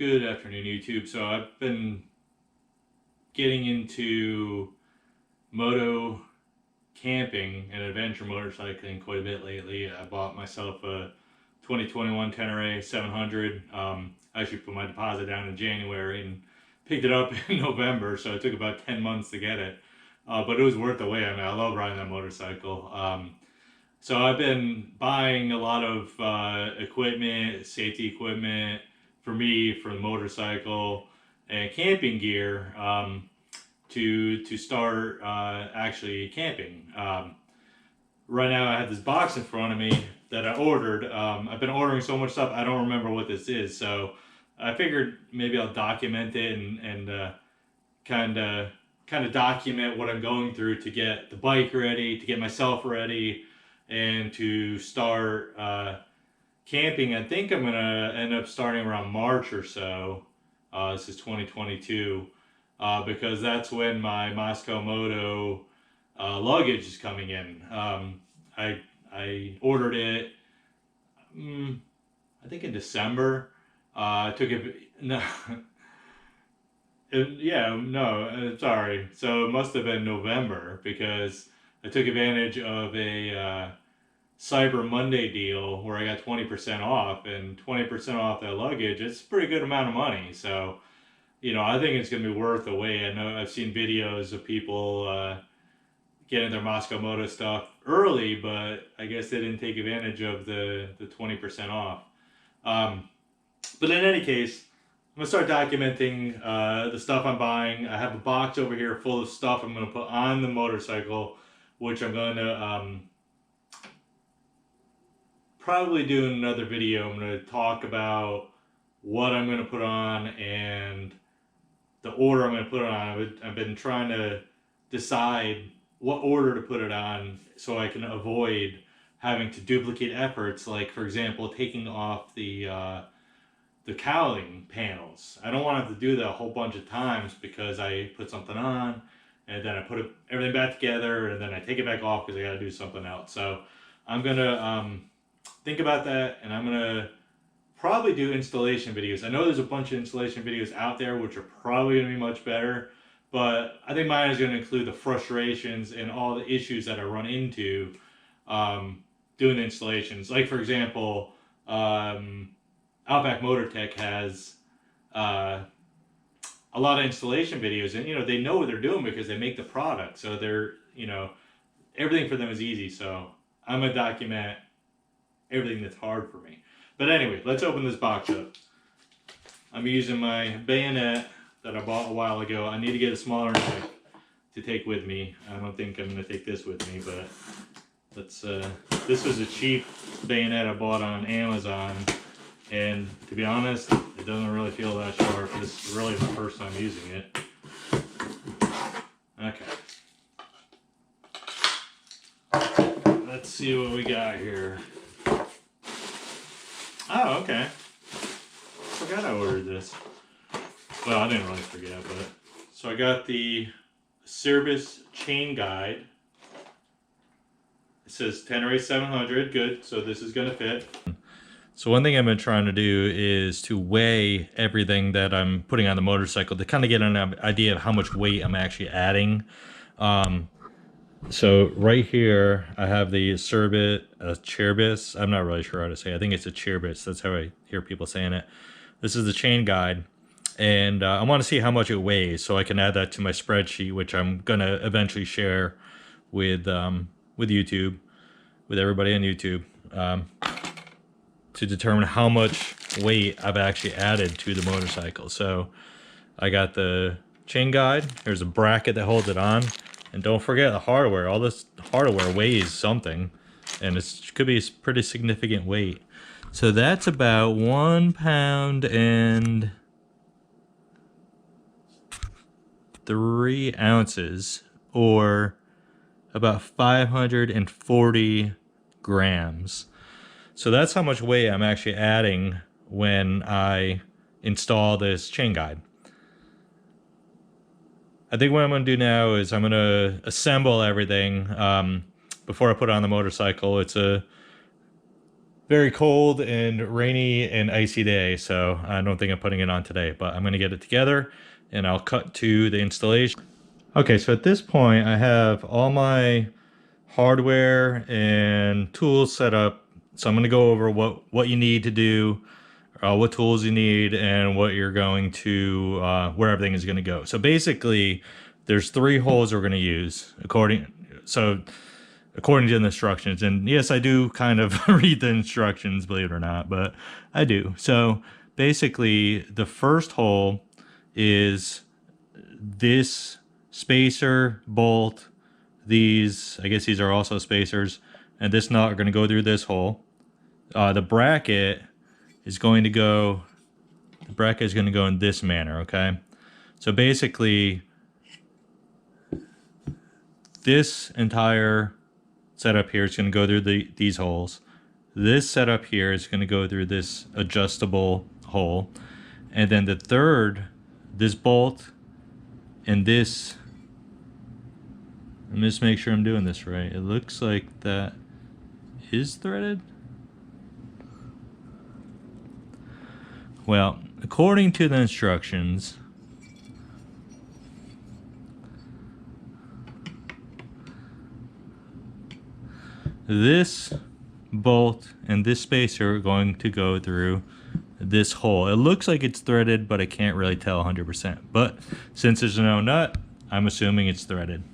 Good afternoon, YouTube. So I've been getting into moto camping and adventure motorcycling quite a bit lately. I bought myself a 2021 Tenere 700. I actually put my deposit down in January and picked it up in November, so it took about 10 months to get it. But it was worth the wait. I mean, I love riding that motorcycle. So I've been buying a lot of equipment, safety equipment for me, for the motorcycle, and camping gear to start actually camping. Right now I have this box in front of me that I ordered. I've been ordering so much stuff I don't remember what this is, so I figured maybe I'll document it and kind of document what I'm going through to get the bike ready, to get myself ready, and to start camping. I think I'm gonna end up starting around March or so. This is 2022 because that's when my Moscow Moto luggage is coming in. I ordered it, I think in December. I took it. No, sorry. So it must have been November because I took advantage of a Cyber Monday deal where I got 20% off, and 20% off that luggage, it's a pretty good amount of money. So, I think it's going to be worth the wait. I know I've seen videos of people getting their Moscow Moto stuff early, but I guess they didn't take advantage of the 20% off. But in any case, I'm going to start documenting the stuff I'm buying. I have a box over here full of stuff I'm going to put on the motorcycle, which I'm going to probably do another video. I'm going to talk about what I'm going to put on and the order I'm going to put it on. I've been trying to decide what order to put it on so I can avoid having to duplicate efforts, like for example taking off the cowling panels. I don't want to have to do that a whole bunch of times because I put something on and then I put everything back together and then I take it back off because I got to do something else. So I'm going to think about that, and I'm gonna probably do installation videos. I know there's a bunch of installation videos out there which are probably gonna be much better, but I think mine is gonna include the frustrations and all the issues that I run into doing the installations. Like for example, Outback Motor Tech has a lot of installation videos, and they know what they're doing because they make the product, so they're everything for them is easy. So I'm gonna document everything that's hard for me. But anyway, let's open this box up. I'm using my bayonet that I bought a while ago. I need to get a smaller knife to take with me. I don't think I'm going to take this with me, but let's. This is a cheap bayonet I bought on Amazon, and to be honest, it doesn't really feel that sharp. This is really the first time using it. Okay. Let's see what we got here. Oh, okay. Forgot I ordered this. Well, I didn't really forget, but... So I got the Acerbis chain guide. It says Tenere 700, good, so this is going to fit. So one thing I've been trying to do is to weigh everything that I'm putting on the motorcycle to kind of get an idea of how much weight I'm actually adding. So right here, I have the Acerbis. I'm not really sure how to say it. I think it's a Acerbis. That's how I hear people saying it. This is the chain guide. And I want to see how much it weighs so I can add that to my spreadsheet, which I'm going to eventually share with YouTube, with everybody on YouTube, to determine how much weight I've actually added to the motorcycle. So I got the chain guide. Here's a bracket that holds it on. And don't forget the hardware. All this hardware weighs something, and it could be a pretty significant weight. So that's about 1 pound and 3 ounces, or about 540 grams. So that's how much weight I'm actually adding when I install this chain guide. I think what I'm going to do now is I'm going to assemble everything before I put it on the motorcycle. It's been very cold and rainy and icy day, so I don't think I'm putting it on today, but I'm gonna get it together and I'll cut to the installation. Okay, so at this point I have all my hardware and tools set up. So I'm gonna go over what you need to do, what tools you need, and what you're going to, where everything is gonna go. So basically, there's 3 holes we're gonna use according to the instructions. And yes, I do kind of read the instructions, believe it or not, but I do. So basically, the first hole is this spacer bolt. These, I guess these are also spacers, and this nut are going to go through this hole. The bracket is going to go in this manner, okay? So basically, this entire setup here is going to go through these holes. This setup here is going to go through this adjustable hole. And then the third, this bolt and this, let me just make sure I'm doing this right. It looks like that is threaded. Well, according to the instructions, this bolt and this spacer are going to go through this hole. It looks like it's threaded, but I can't really tell 100%. But since there's no nut, I'm assuming it's threaded.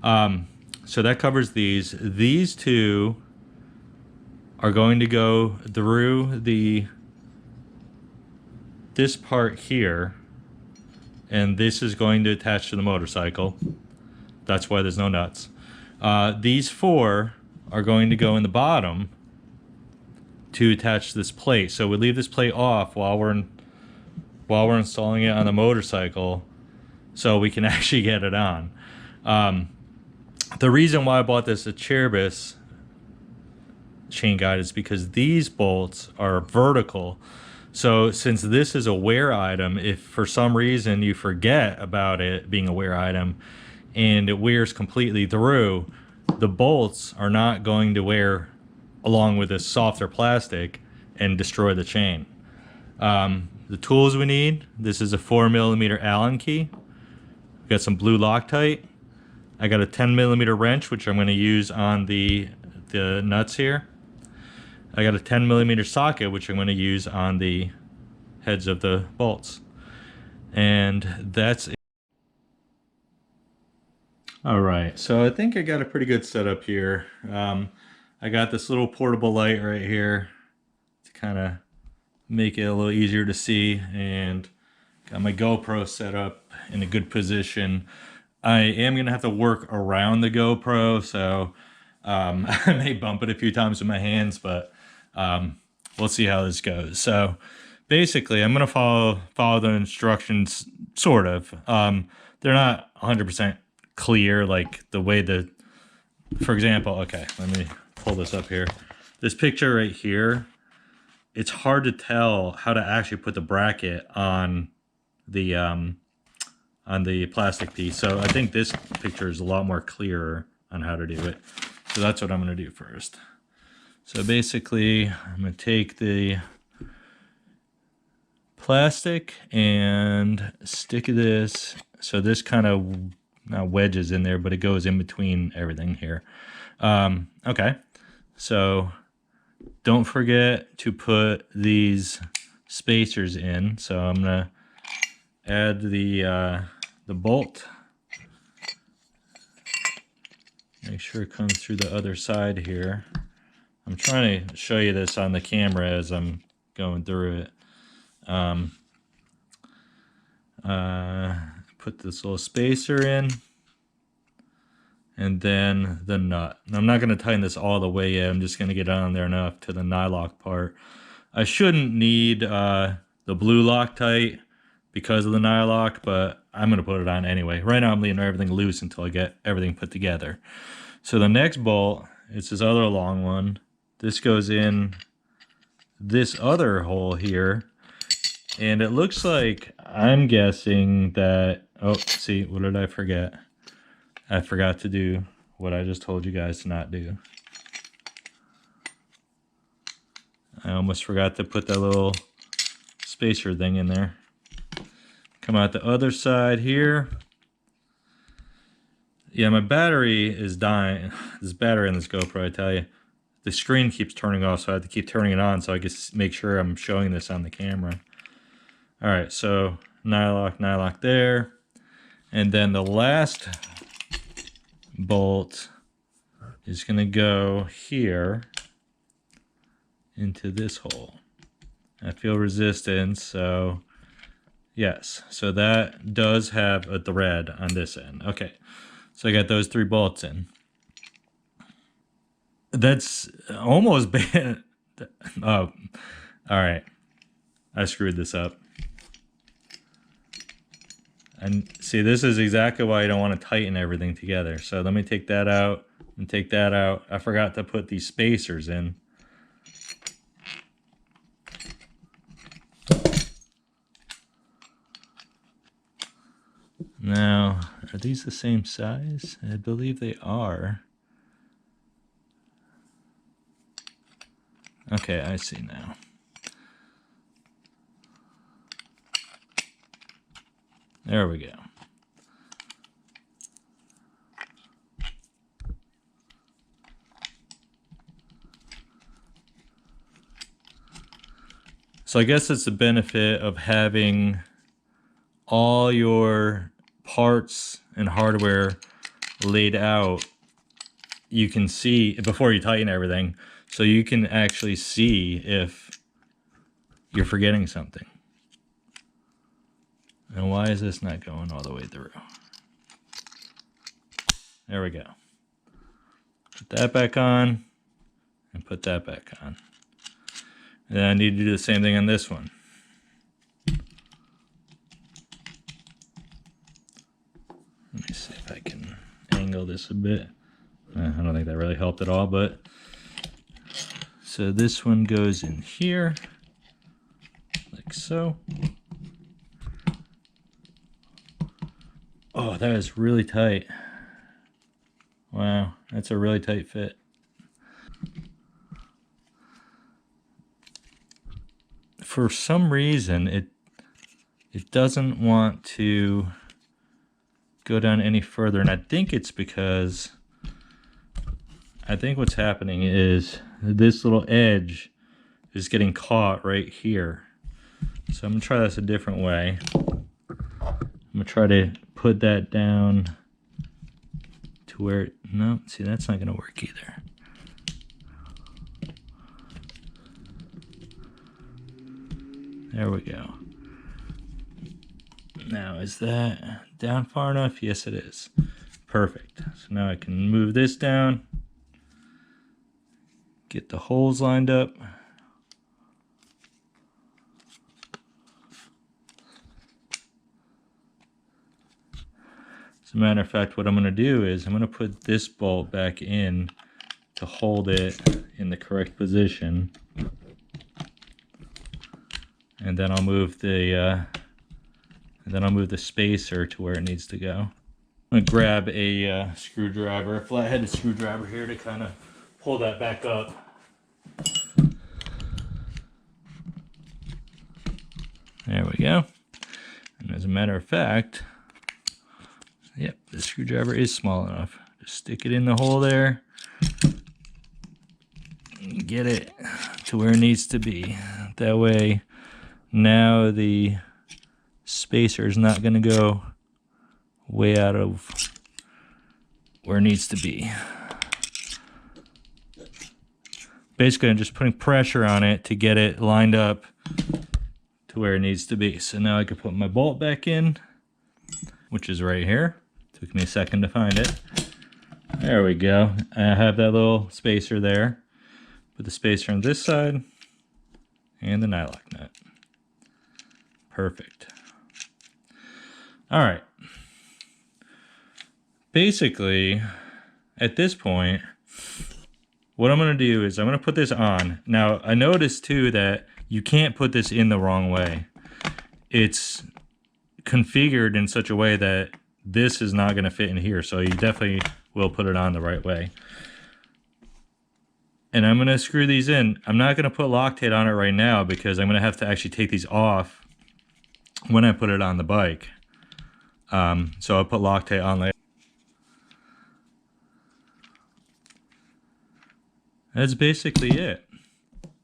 So that covers these. These 2 are going to go through this part here, and this is going to attach to the motorcycle. That's why there's no nuts. These 4 are going to go in the bottom to attach this plate. So we leave this plate off while we're installing it on the motorcycle, so we can actually get it on. The reason why I bought this Acerbis chain guide is because these bolts are vertical. So since this is a wear item, if for some reason you forget about it being a wear item and it wears completely through, the bolts are not going to wear along with this softer plastic and destroy the chain. The tools we need, this is a 4mm Allen key. We've got some blue Loctite. I got a 10mm wrench, which I'm going to use on the nuts here. I got a 10mm socket, which I'm going to use on the heads of the bolts. And that's it. All right, so I think I got a pretty good setup here. I got this little portable light right here to kind of make it a little easier to see, and got my GoPro set up in a good position. I am going to have to work around the GoPro, so I may bump it a few times with my hands, but we'll see how this goes. So basically, I'm going to follow the instructions, sort of. They're not 100% clear, like the way that, for example, okay, let me pull this up here. This picture right here, it's hard to tell how to actually put the bracket on the plastic piece. So I think this picture is a lot more clearer on how to do it. So that's what I'm going to do first. So basically, I'm going to take the plastic and stick this. So this kind of not wedges in there, but it goes in between everything here. Okay, so don't forget to put these spacers in. So I'm going to add the bolt. Make sure it comes through the other side here. I'm trying to show you this on the camera as I'm going through it. Put this little spacer in, and then the nut. And I'm not going to tighten this all the way yet. I'm just going to get on there enough to the nylock part. I shouldn't need the blue Loctite because of the nylock, but I'm going to put it on anyway. Right now I'm leaving everything loose until I get everything put together. So the next bolt, it's this other long one. This goes in this other hole here. And it looks like, I'm guessing that, oh, see, what did I forget? I forgot to do what I just told you guys to not do. I almost forgot to put that little spacer thing in there. Come out the other side here. Yeah, my battery is dying. This battery in this GoPro, I tell you. The screen keeps turning off, so I have to keep turning it on so I can make sure I'm showing this on the camera. Alright, so nylock there. And then the last bolt is going to go here into this hole. I feel resistance, so yes. So that does have a thread on this end. Okay, so I got those 3 bolts in. That's almost bad. Oh, all right. I screwed this up. And see, this is exactly why you don't want to tighten everything together. So let me take that out and take that out. I forgot to put these spacers in. Now, are these the same size? I believe they are. Okay, I see now. There we go. So I guess it's the benefit of having all your parts and hardware laid out. You can see before you tighten everything, so you can actually see if you're forgetting something. And why is this not going all the way through? There we go. Put that back on and put that back on. And then I need to do the same thing on this one. Let me see if I can angle this a bit. I don't think that really helped at all, but so this one goes in here, like so. Oh, that is really tight. Wow, that's a really tight fit. For some reason, it doesn't want to go down any further, and I think it's because I think what's happening is this little edge is getting caught right here. So I'm gonna try this a different way. I'm gonna try to put that down to where, no, see, that's not gonna work either. There we go. Now, is that down far enough? Yes, it is. Perfect. So now I can move this down, get the holes lined up. As a matter of fact, what I'm going to do is I'm going to put this bolt back in to hold it in the correct position. And then I'll move the spacer to where it needs to go. I'm gonna grab a screwdriver, a flat-headed screwdriver here to kind of pull that back up. There we go. And as a matter of fact, yep, the screwdriver is small enough. Just stick it in the hole there. And get it to where it needs to be. That way, now the spacer is not going to go way out of where it needs to be. Basically, I'm just putting pressure on it to get it lined up to where it needs to be. So now I can put my bolt back in, which is right here. Took me a second to find it. There we go. I have that little spacer there. Put the spacer on this side and the nylock nut. Perfect. All right. Basically, at this point, what I'm going to do is I'm going to put this on. Now, I noticed too that you can't put this in the wrong way. It's configured in such a way that this is not going to fit in here, so you definitely will put it on the right way. And I'm going to screw these in. I'm not going to put Loctite on it right now because I'm going to have to actually take these off when I put it on the bike. So I'll put Loctite on later. That's basically it.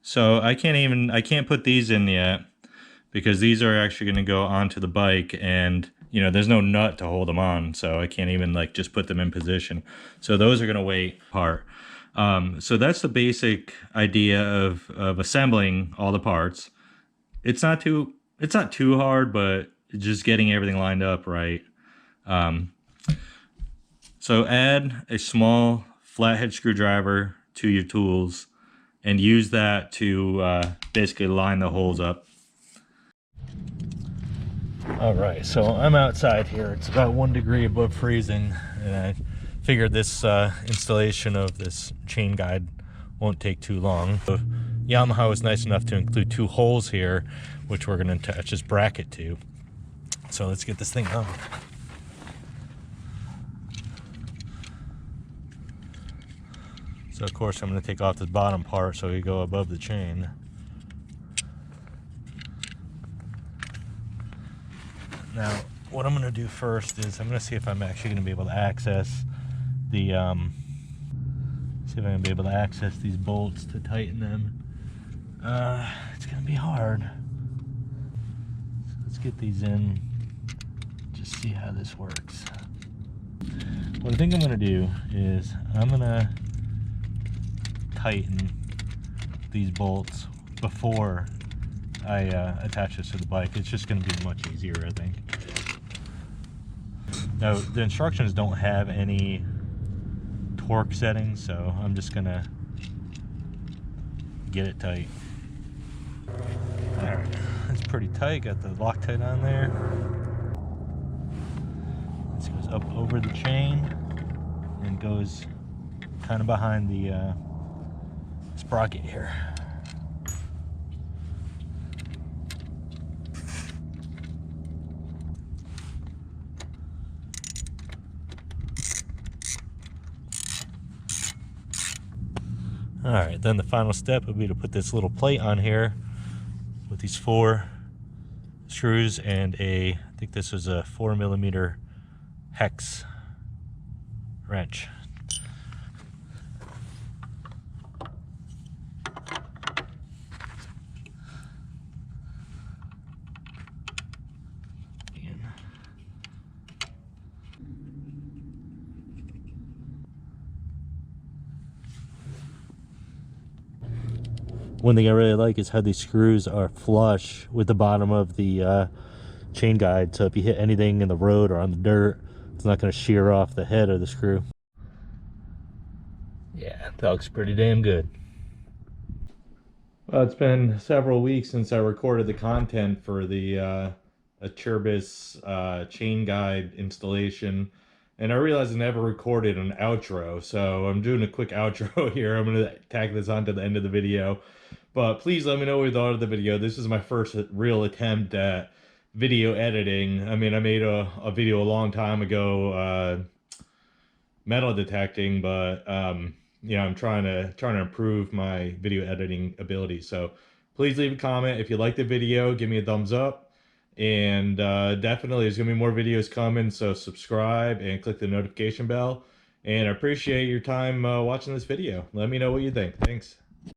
So I can't put these in yet because these are actually going to go onto the bike, and you know, there's no nut to hold them on, so I can't even like just put them in position. So those are going to wait apart. So that's the basic idea of assembling all the parts. It's not too hard, but just getting everything lined up right. So add a small flathead screwdriver to your tools and use that to basically line the holes up. All right, so I'm outside here. It's about 1 degree above freezing, and I figured this installation of this chain guide won't take too long. So Yamaha was nice enough to include 2 holes here, which we're going to attach this bracket to. So let's get this thing on. So of course I'm going to take off this bottom part so we go above the chain. Now what I'm going to do first is I'm going to see if I'm actually going to be able to access the see if I'm going to be able to access these bolts to tighten them. It's going to be hard. So let's get these in, just see how this works. What I think I'm going to do is I'm going to tighten these bolts before I attach this to the bike. It's just going to be much easier, I think. Now, the instructions don't have any torque settings, so I'm just going to get it tight. Alright, it's pretty tight. Got the Loctite on there. This goes up over the chain and goes kind of behind the sprocket here. Alright, then the final step would be to put this little plate on here with these 4 screws and I think this was a 4mm hex wrench. One thing I really like is how these screws are flush with the bottom of the chain guide, so if you hit anything in the road or on the dirt, it's not going to shear off the head of the screw. Yeah, that looks pretty damn good. Well, it's been several weeks since I recorded the content for the Acerbis chain guide installation, and I realized I never recorded an outro, so I'm doing a quick outro here. I'm going to tag this on to the end of the video. But please let me know what you thought of the video. This is my first real attempt at video editing. I mean, I made a video a long time ago, metal detecting, but you know, I'm trying to improve my video editing ability. So please leave a comment if you like the video. Give me a thumbs up, and definitely there's gonna be more videos coming. So subscribe and click the notification bell. And I appreciate your time watching this video. Let me know what you think. Thanks.